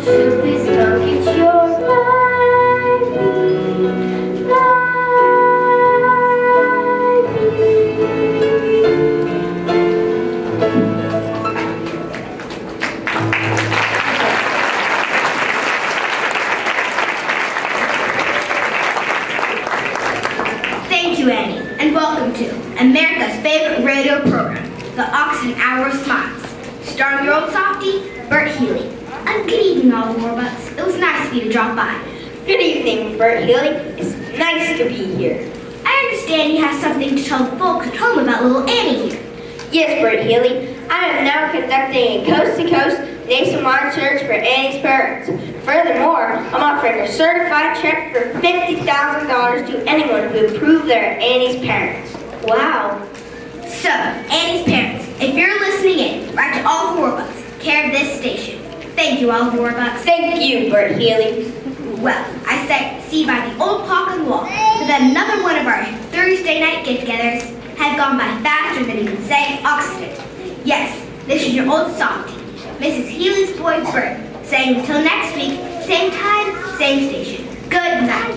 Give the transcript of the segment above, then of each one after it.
Should we smoke it your Thank you, Annie, and welcome to America's favorite radio program, the Oxygen Hour of Smiles. Starring your old softie, Bert Healy. And good evening, all the Warbucks. It was nice of you to drop by. Good evening, Bert Healy. It's nice to be here. I understand you have something to tell the folks at home about little Annie here. Yes, Bert Healy. I am now conducting a coast-to-coast nationwide search for Annie's parents. Furthermore, I'm offering a certified check for $50,000 to anyone who would prove they're Annie's parents. Wow. So, Annie's parents, if you're listening in, write to all the Warbucks, care of this station. Thank you, all the Warbucks. Thank you, Bert Healy. Well, I see by the old clock on the wall that another one of our Thursday night get-togethers has gone by faster than you can say oxygen. Yes, this is your old softie, Mrs. Healy's boy Bert, saying until next week, same time, same station. Good night.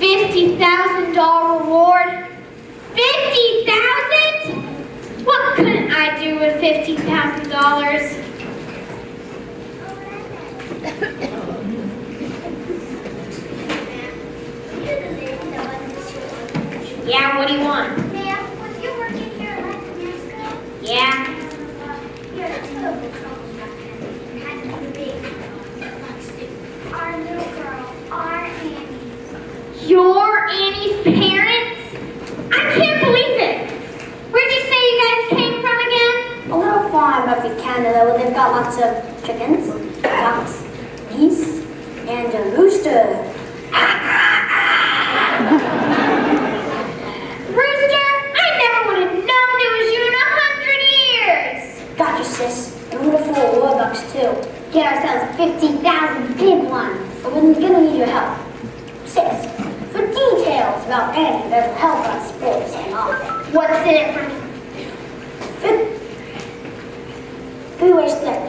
$50,000 reward? $50,000? What couldn't I do with $50,000? Yeah, what do you want? Ma'am, was you working here 11 years ago? Yeah. You're a terrible troublemaker. You had to be big. Our little girl, our Annie. You're Annie's parents? I can't believe it. Where'd you say you guys came from again? A little farm up in Canada where they've got lots of chickens, ducks, geese, and a rooster. Rooster, I never would have known it was you in 100 years. Gotcha, sis. And we're full of Warbucks too. Get ourselves 50,000 big ones. But we're gonna need your help. Sis, for details about anything that will help us pull this thing off. What's in it for me? Three-way split.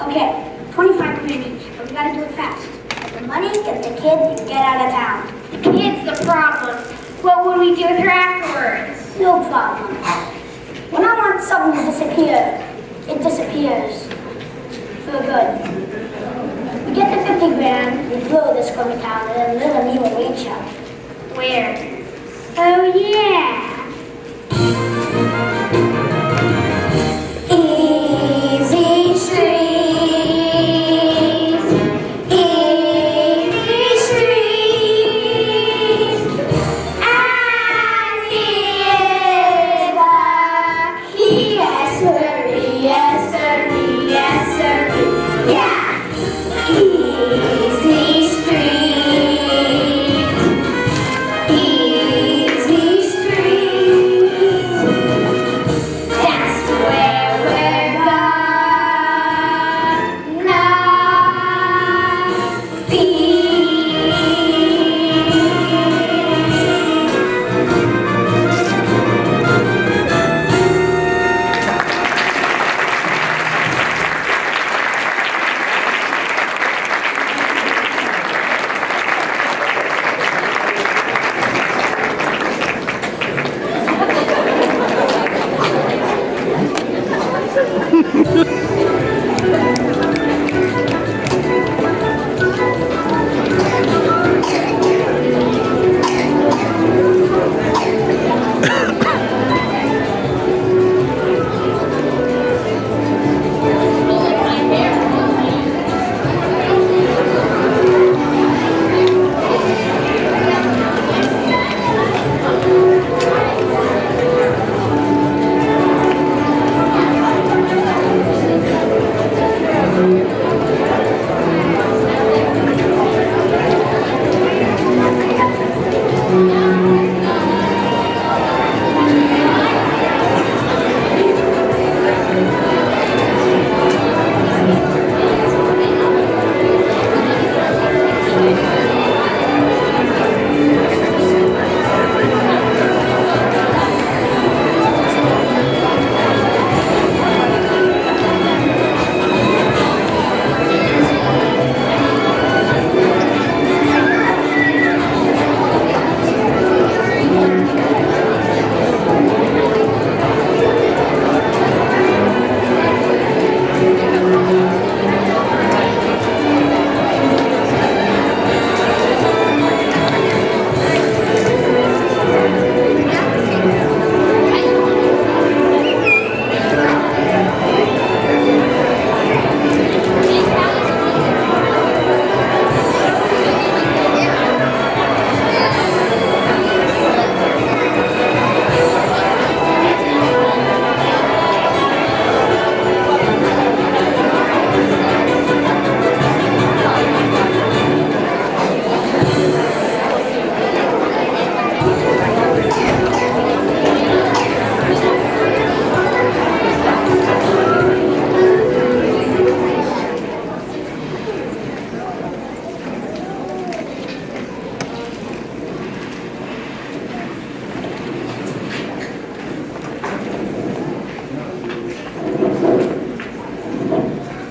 Okay, 25 grand each, but we gotta do it fast. Get the money, get the kids, and get out of town. The kid's the problem. What would we do with her afterwards? No problem. When I want something to disappear, it disappears. For good. We get the 50 grand, we blow this crummy town, and then Lil and me will reach out. Where? Oh yeah. Easy streets, easy streets, and yes sir, yes sir, yes sir, yeah. Easy streets, easy streets. That's where we're gonna be.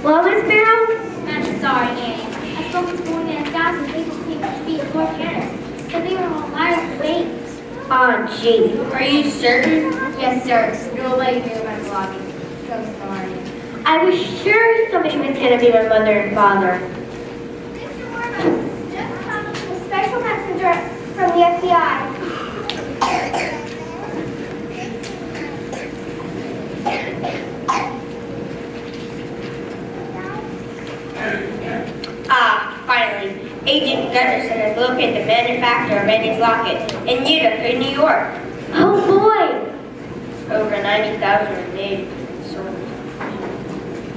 What was Sparrow? I'm sorry, Annie. I spoke to more than 1,000 people who think to be a poor parent, but they were all liars and waits. Oh, gee. Are you certain? Yes, sir. You'll let you hear my blogging. So sorry. I was sure somebody was going to be my mother and father. Mr. Warman, just come a special messenger from the FBI. Ah, finally. Agent Gunderson has located the manufacturer of Eddie's locket in Utica, New York. Oh boy. Over 90,000 were made.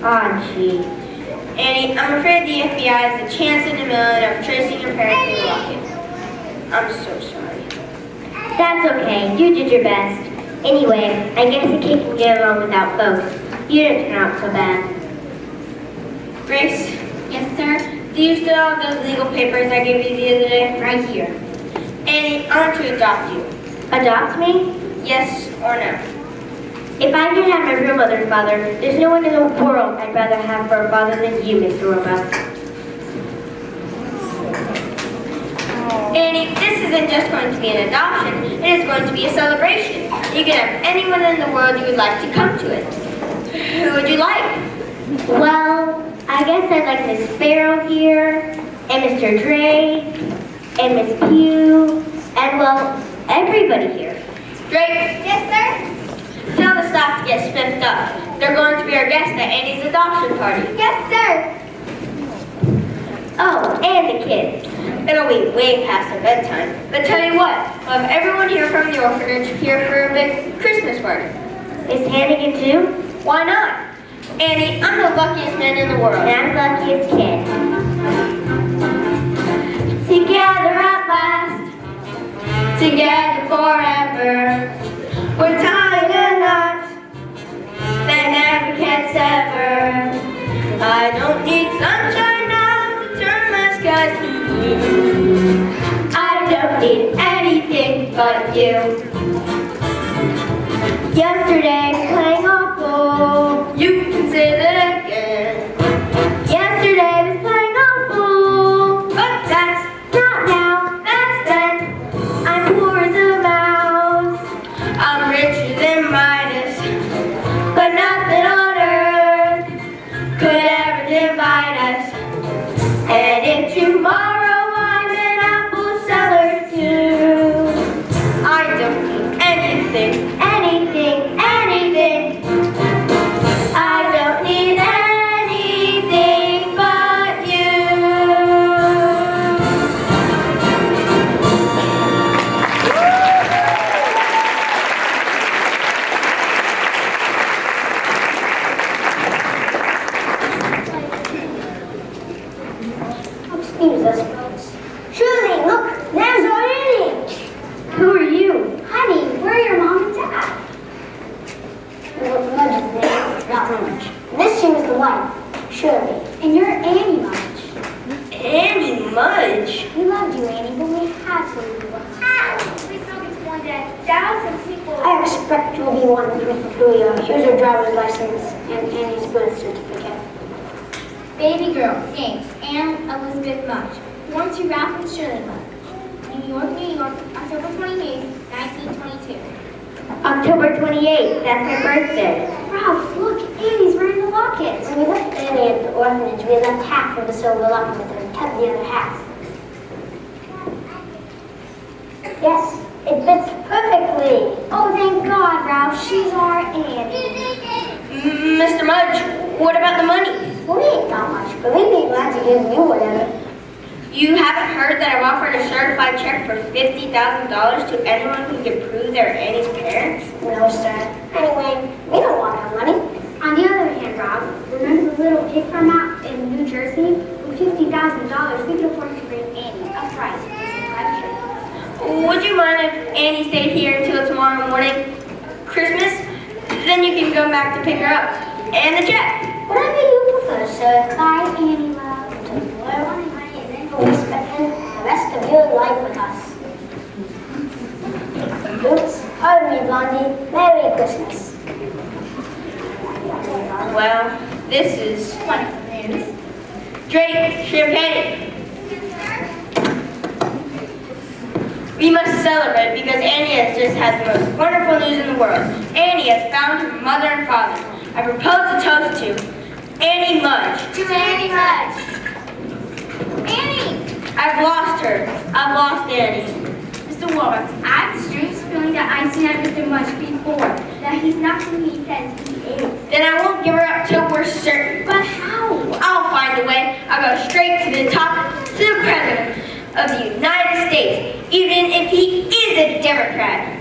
Ah, gee. Annie, I'm afraid the FBI has a chance in a million of tracing your parents in the rocket. I'm so sorry. That's okay. You did your best. Anyway, I guess a kid can get along without both. You didn't turn out so bad. Grace, Yes, sir? do you still have those legal papers I gave you the other day? Right here. Annie, I want to adopt you. Adopt me? Yes or no? If I could have my real mother and father, there's no one in the world I'd rather have for a father than you, Mr. Roebuck. Oh. Annie, this isn't just going to be an adoption, it is going to be a celebration. You can have anyone in the world you would like to come to it. Who would you like? Well, I guess I'd like Miss Sparrow here, and Mr. Drake, and Miss Pugh, and well, everybody here. Drake? Yes, sir? Tell the staff to get spiffed up. They're going to be our guests at Annie's adoption party. Yes, sir. Oh, and the kids. It'll be way past their bedtime. But tell you what, we'll have everyone here from the orphanage here for a big Christmas party. Is Hannigan too? Why not? Annie, I'm the luckiest man in the world. And I'm the luckiest kid. Together at last, Together forever, we're tying a knot that never can sever. I don't need sunshine now to turn my skies to blue. I don't need anything but you. yesterday playing awful. You can say that again. Yesterday was playing awful. But that's Not now, that's then. I'm poor as a mouse. I'm richer than Midas, but nothing on earth could ever divide us. And if tomorrow I'm an apple seller too, I don't need anything, anything, anything. I don't need anything but you. Excuse us, folks. Shirley, look, there's our Annie. Who are you? Honey, where are your mom and dad? Mudge is there, not Mudge. This here is the wife, Shirley. And you're Annie Mudge. Annie Mudge. We loved you, Annie, but we had to leave you. We still get one day. Thousands of people. I expect you'll be one with Julia. Here's your driver's license and Annie's birth certificate. Baby girl, named Anne Elizabeth Mudge, born to Ralph and Shirley Mudge, New York, October 28, 1922. October 28th, that's my birthday. Ralph, look, Annie's wearing the locket. When we left Annie at the orphanage, we left half of the silver locket with her and kept the other half. Yes, it fits perfectly. Oh, thank God, Ralph, she's our Annie. Mr. Mudge, what about the money? Well, we ain't got much, but we'd be glad to give you whatever. You haven't heard that I've offered a certified check for $50,000 to anyone who can prove they're Annie's parents? No, sir. Anyway, we don't want our money. On the other hand, Rob, remember the little pig farm out in New Jersey? With $50,000, we could afford to bring Annie a prize for some private Would you mind if Annie stayed here until tomorrow morning, Christmas? Then you can go back to pick her up. And the check. Whatever you prefer, sir. Bye, Annie, love. We'll spend the rest of your life with us. Oops, pardon me, Blondie. Merry Christmas. Well, this is Wonderful news. Drake Champagne. We must celebrate because Annie has just had the most wonderful news in the world. Annie has found her mother and father. I propose a toast to Annie Mudge. To Annie Mudge. Annie! I've lost her. I've lost Annie. Mr. Warwick, I have the strangest feeling that I've seen Mr. Mudge before. That he's not who he says he is. Then I won't give her up till we're certain. But how? I'll find a way. I'll go straight to the top, to the president of the United States, even if he is a Democrat.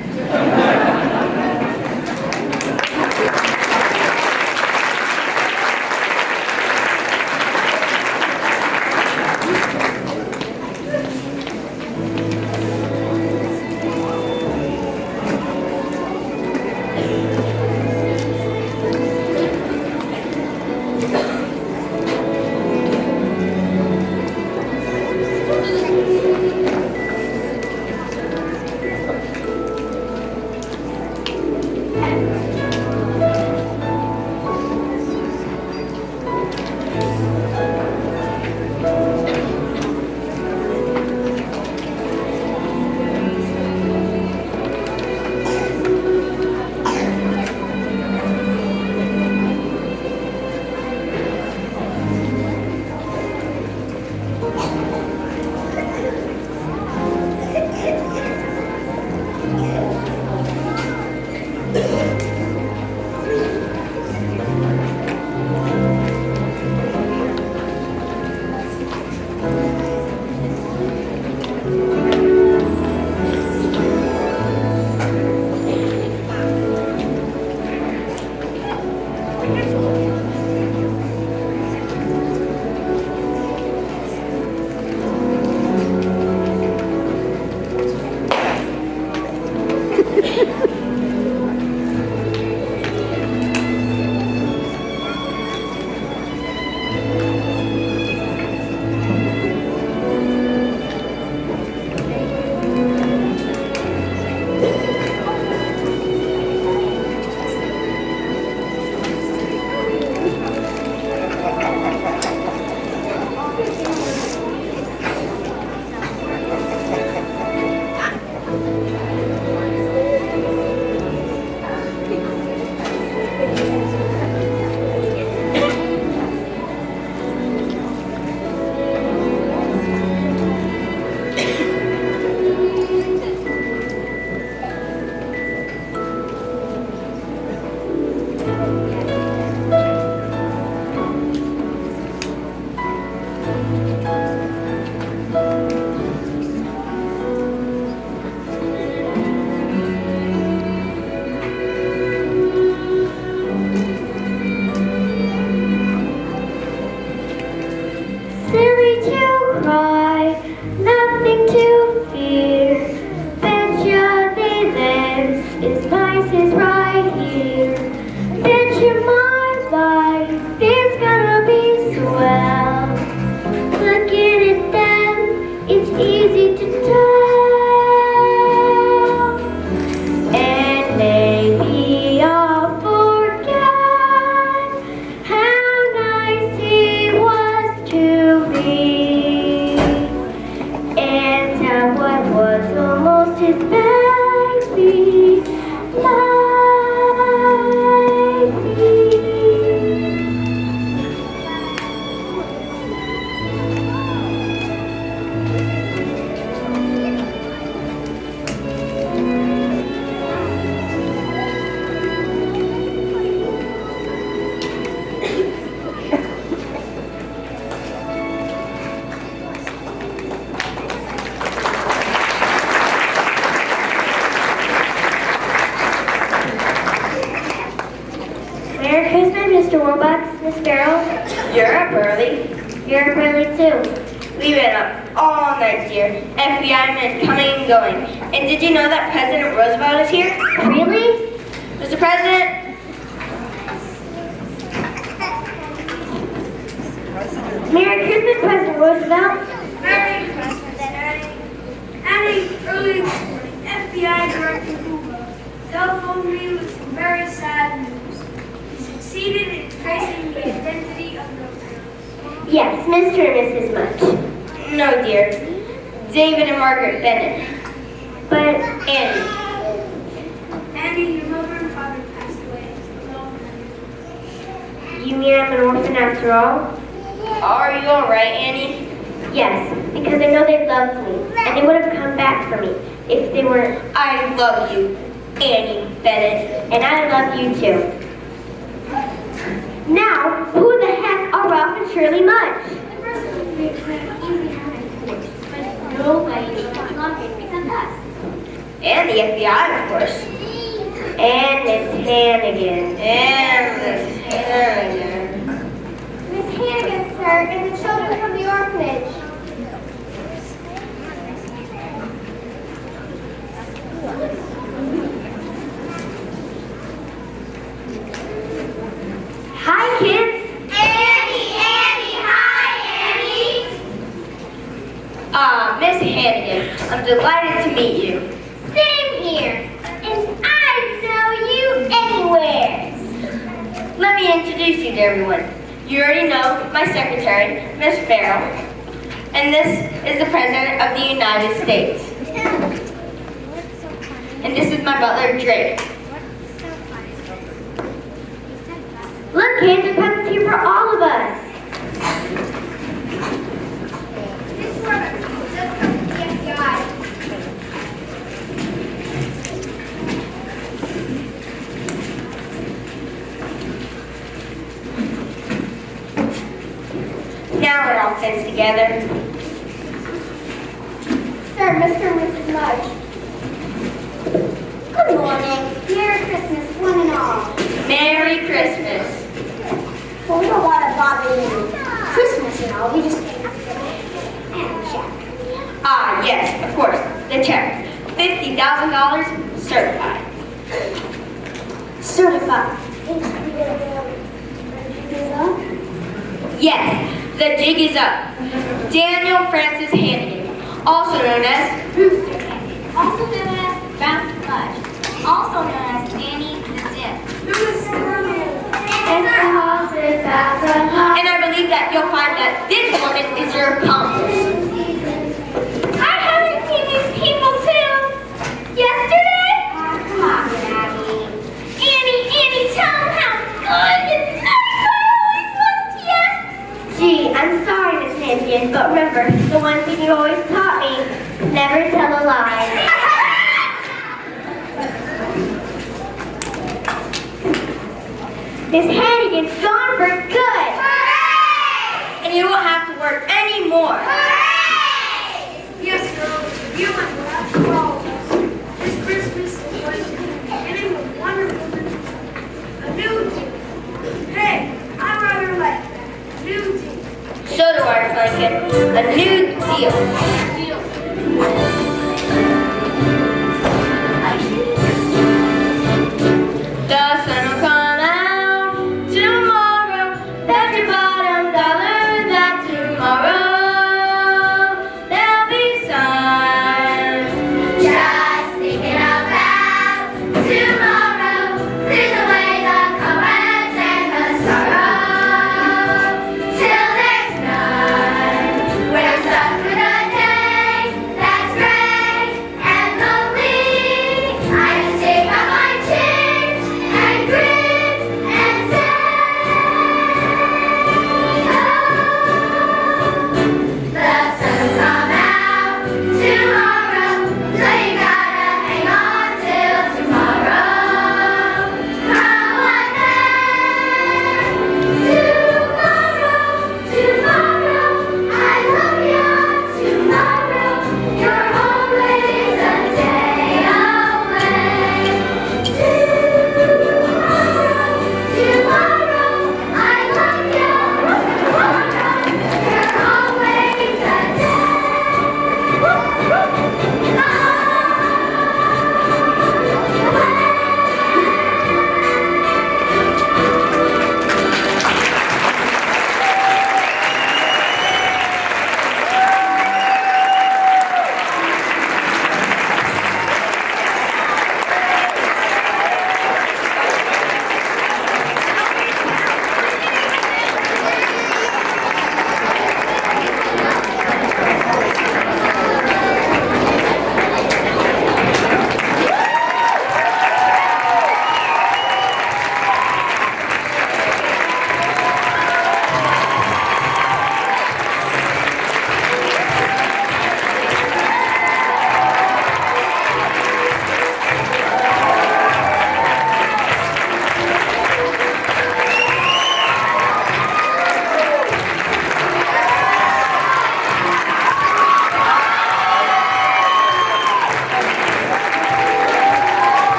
This is nice is right here. Picture my life, it's gonna be swell. Looking at them, it's easy to tell. And maybe I'll forget how nice he was to me. And how I was almost his baby, like me. Merry Christmas, Mr. Warbucks, Miss Farrell. You're up early. You're early too. We've been up all night, dear. FBI men coming and going. And did you know that President Roosevelt is here? Really? Mr. President? Merry Christmas, President Roosevelt. Merry Christmas, Annie, early this morning, FBI Director Hoover telephoned me with some very sad news. He succeeded in tracing the identity of the terrorists. Yes, Mr. and Mrs. Much. No, dear. David and Margaret Bennett. But Annie. Annie, your mother and father passed away alone. you mean I'm an orphan after all? Are you alright, Annie? Yes, because I know they loved me, and they would have come back for me if they weren't. I love you, Annie Bennett. And I love you too. Now, who the heck are Ralph and Shirley Much? The first one we could easily have it finished, but nobody loved it except us. And the FBI, of course. And Miss Hannigan. And Miss Hannigan. Miss Hannigan, sir, and the children from the orphanage. Hi, kids. Miss Hannigan, I'm delighted to meet you. Same here. And I know you anywhere. Let me introduce you to everyone. You already know my secretary, Miss Farrell. And this is the President of the United States. And this is my butler, Drake. Look, kids, the presents here for all of us. This one just from the FBI. Now it all fits together. Sir, Mr. and Mrs. Mudge. Good morning. Merry Christmas, one and all. Merry Christmas. Well, we don't want to bother you. Christmas, you know, we just and check. Ah, yes, of course, the check. $50,000 certified. Certified. Yes, the jig is up. Daniel Francis Hannigan, also known as Brewster Hannigan, also known as Bounce Mudge, also known as Annie the Dip. and I believe that you'll find that this woman is your accomplice. I haven't seen these people too. Yesterday? Come on, Abby. Annie, tell them how good and nice I always was to you. Gee, I'm sorry, Miss Hannigan, but remember, the one thing you always taught me, never tell a lie. Miss Hannigan's gone for good. And you won't have to work anymore. Yes, girls, you and perhaps for all of us. This Christmas was the beginning of wonderful news. A new team. Hey, I rather like that. New team. So do I, Franklin. A new deal. Deal.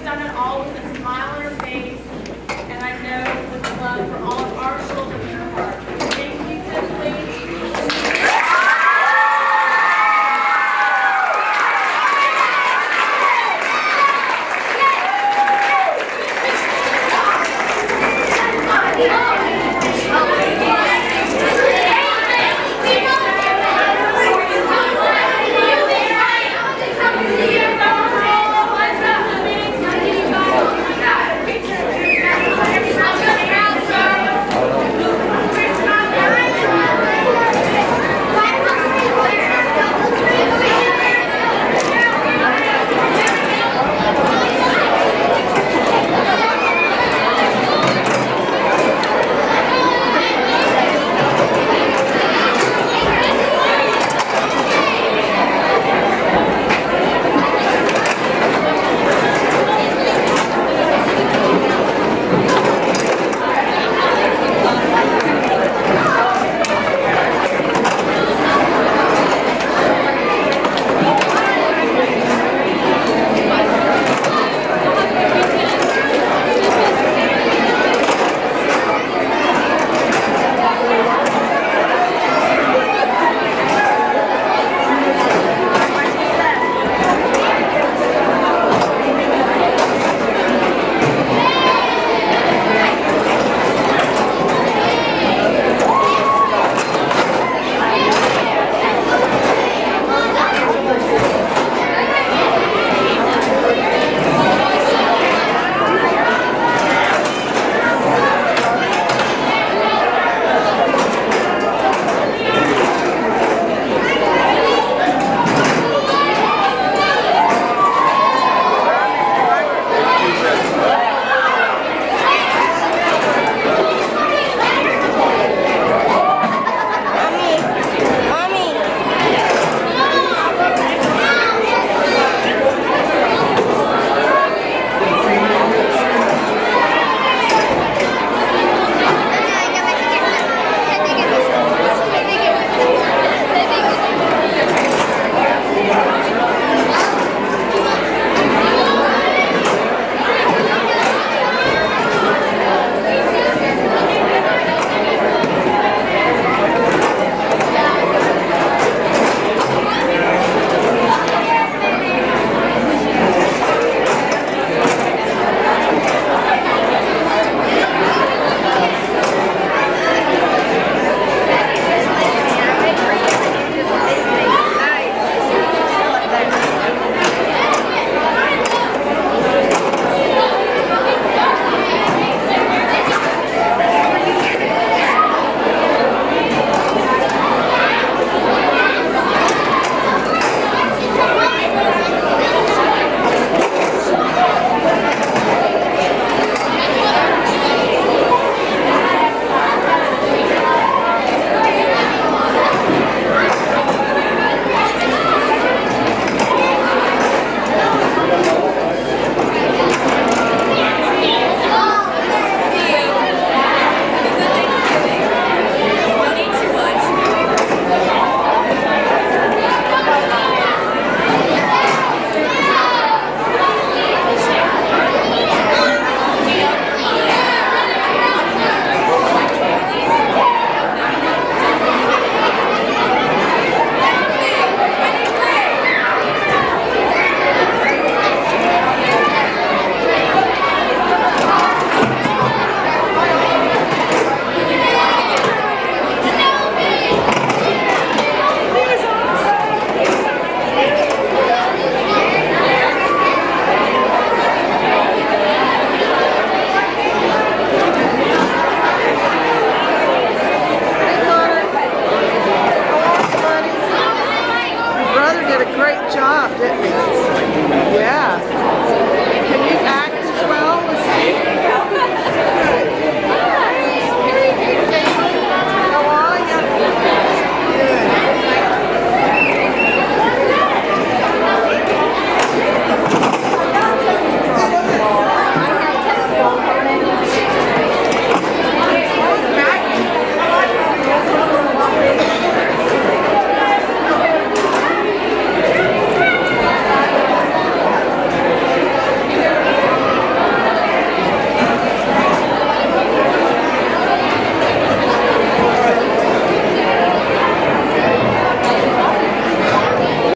done it all with a smile on her face, and I know with love for all of our children in her heart.